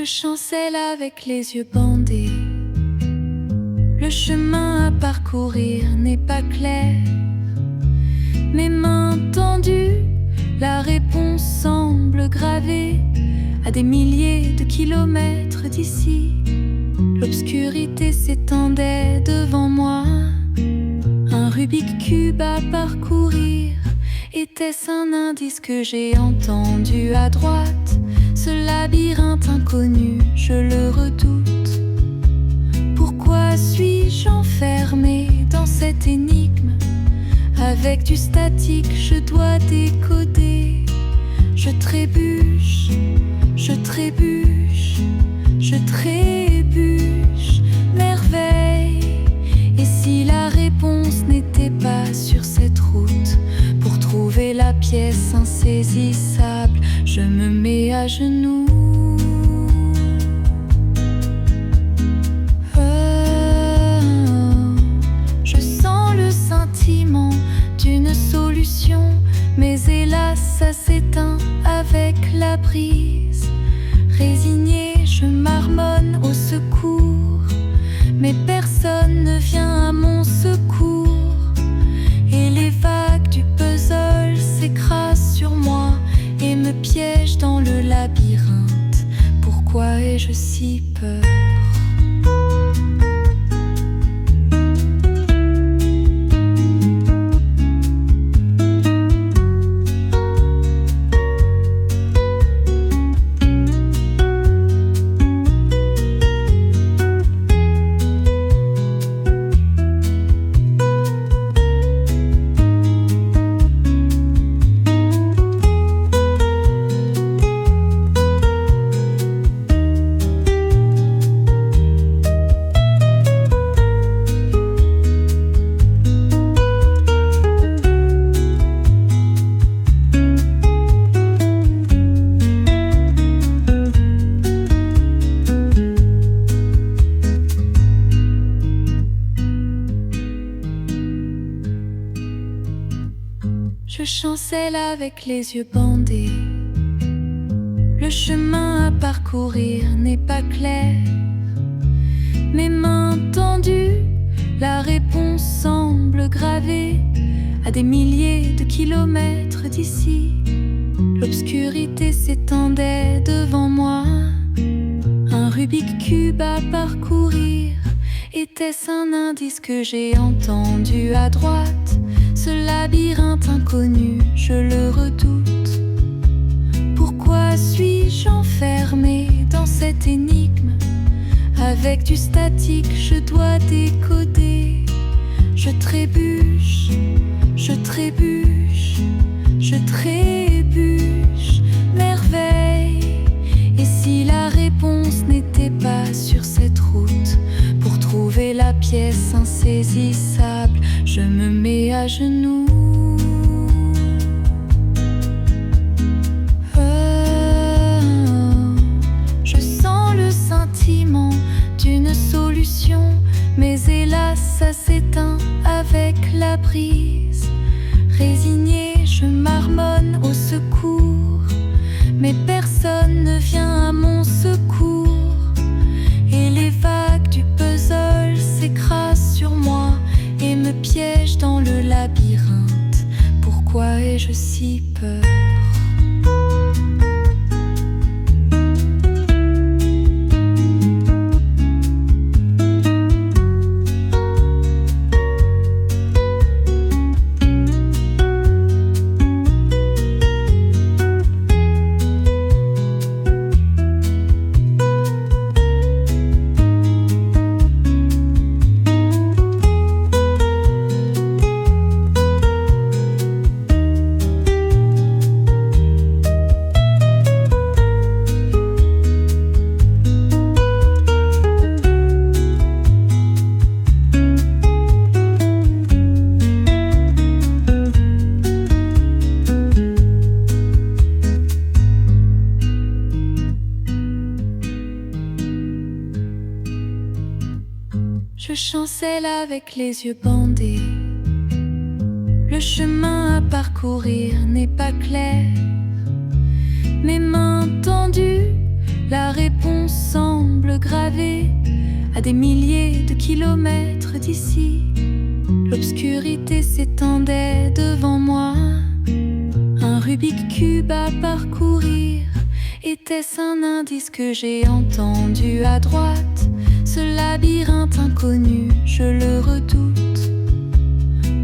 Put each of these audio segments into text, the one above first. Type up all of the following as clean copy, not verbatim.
Je chancelle avec les yeux bandés. Le chemin à parcourir n'est pas clair. Mes mains tendues, la réponse semble gravée à des milliers de kilomètres d'ici. L'obscurité s'étendait devant moi, un Rubik cube à parcourir. Était-ce un indice que j'ai entendu à droite? Ce labyrinthe inconnu, je le redoute. Pourquoi suis-je enfermé dans cette énigme? Avec du statique, je dois décoder. Je trébuche, je trébuche, je trébuche. Merveille. Et si la réponse n'était pas sur cette route? Pour trouver la pièce insaisissable, je me mets à genoux. Je sens le sentiment d'une solution, mais hélas ça s'éteint avec la brise. Résigné, je marmonne au secours, mais personne ne vient à mon secours. Et les vagues du puzzle s'écrasent sur moi et me piègent dans le labyrinthe. Pourquoi ai-je si peur? Je chancelle avec les yeux bandés. Le chemin à parcourir n'est pas clair. Mes mains tendues, la réponse semble gravée à des milliers de kilomètres d'ici. L'obscurité s'étendait devant moi, un Rubik cube à parcourir. Était-ce un indice que j'ai entendu à droite? Ce labyrinthe inconnu, je le redoute. Pourquoi suis-je enfermé dans cette énigme? Avec du statique, je dois décoder. Je trébuche, je trébuche, je trébuche. Merveille. Et si la réponse n'était pas sur cette route? Pour trouver la pièce insaisissable, je me mets à genoux. Je sens le sentiment d'une solution, mais hélas ça s'éteint avec la brise. Résigné, je marmonne au secours, mais personne ne vient à mon secours. Et les vagues du puzzle s'écrasent sur moi et me piègent dans le labyrinthe. Pourquoi ai-je si peur? Je chancelle avec les yeux bandés. Le chemin à parcourir n'est pas clair. Mes mains tendues, la réponse semble gravé à des milliers de kilomètres d'ici. L'obscurité s'étendait devant moi, un Rubik cube à parcourir. Était-ce un indice que j'ai entendu à droite? Ce labyrinthe inconnu, je le redoute.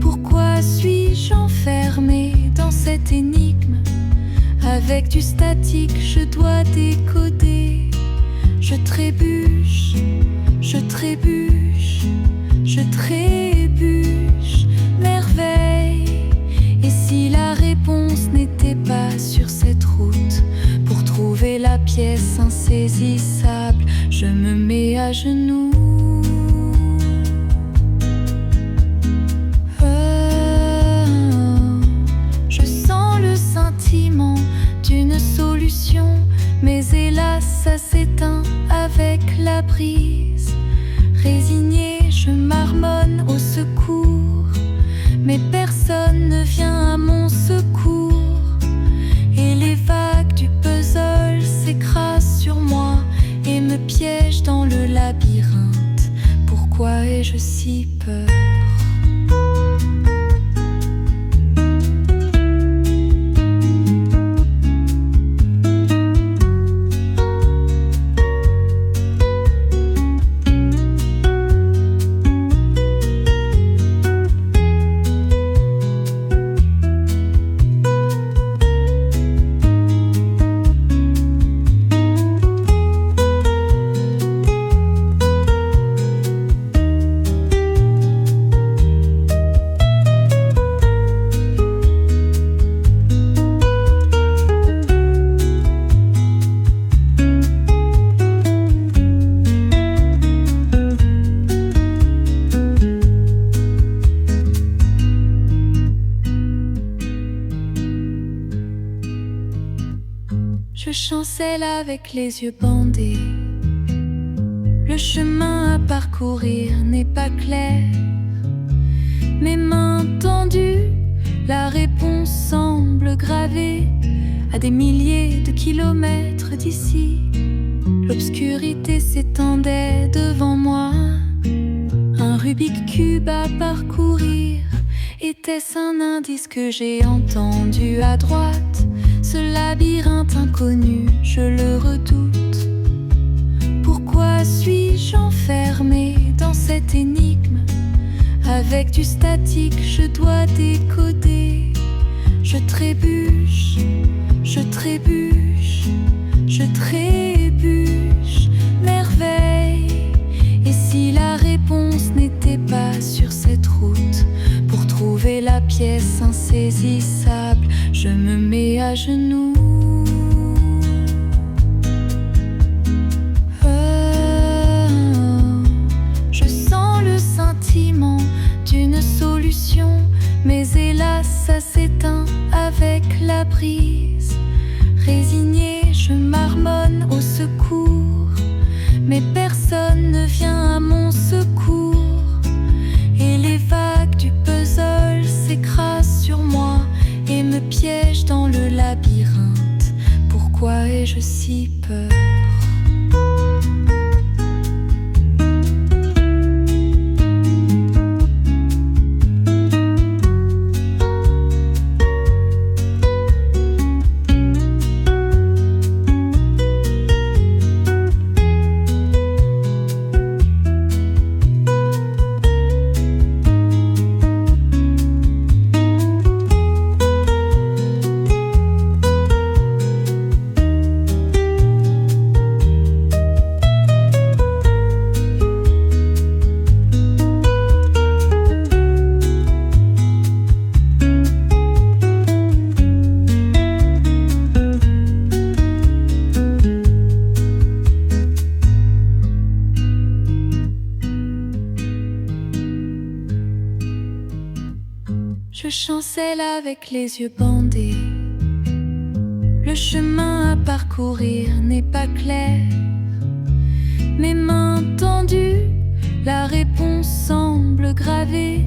Pourquoi suis-je enfermé dans cette énigme? Avec du statique, je dois décoder. Je trébuche, je trébuche, je trébuche. Merveille. Et si la réponse n'était pas sur cette route? Pour trouver la pièce insaisissable, je me mets à genoux. Je sens le sentiment d'une solution, mais hélas ça s'éteint avec la brise. Résigné, je marmonne au secours, mais personne ne vient à mon secours. Et les vagues du puzzle s'écrasent sur moi et me piègent dans le labyrinthe. Pourquoi ai-je si peur? Je chancelle avec les yeux bandés. Le chemin à parcourir n'est pas clair. Mes mains tendues, la réponse semble gravée à des milliers de kilomètres d'ici. L'obscurité s'étendait devant moi, un Rubik cube à parcourir. Était-ce un indice que j'ai entendu à droite? Ce labyrinthe inconnu, je le redoute. Pourquoi suis-je enfermé dans cette énigme? Avec du statique, je dois décoder. Je trébuche, je trébuche, je trébuche. Merveille. Et si la réponse n'était pas sur cette route? Pour trouver la pièce insaisissable, je me mets à genoux. Je sens le sentiment d'une solution, mais hélas ça s'éteint avec la brise. Résigné, je marmonne au secours, mais personne ne vient à mon secours. Et les vagues du puzzle s'écrasent sur moi et me piègent dans le labyrinthe. Pourquoi ai-je si peur? Je chancelle avec les yeux bandés. Le chemin à parcourir n'est pas clair. Mes mains tendues, la réponse semble gravée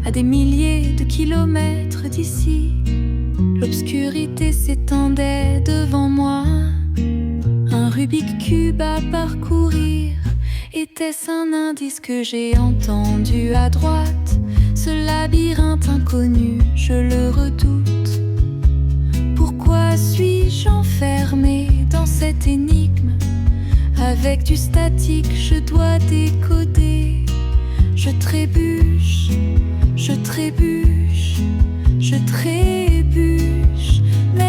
à des milliers de kilomètres d'ici. L'obscurité s'étendait devant moi, un Rubik cube à parcourir. Était-ce un indice que j'ai entendu à droite? Ce labyrinthe inconnu, je le redoute. Pourquoi suis-je enfermé dans cette énigme? Avec du statique, je dois décoder. Je trébuche, je trébuche.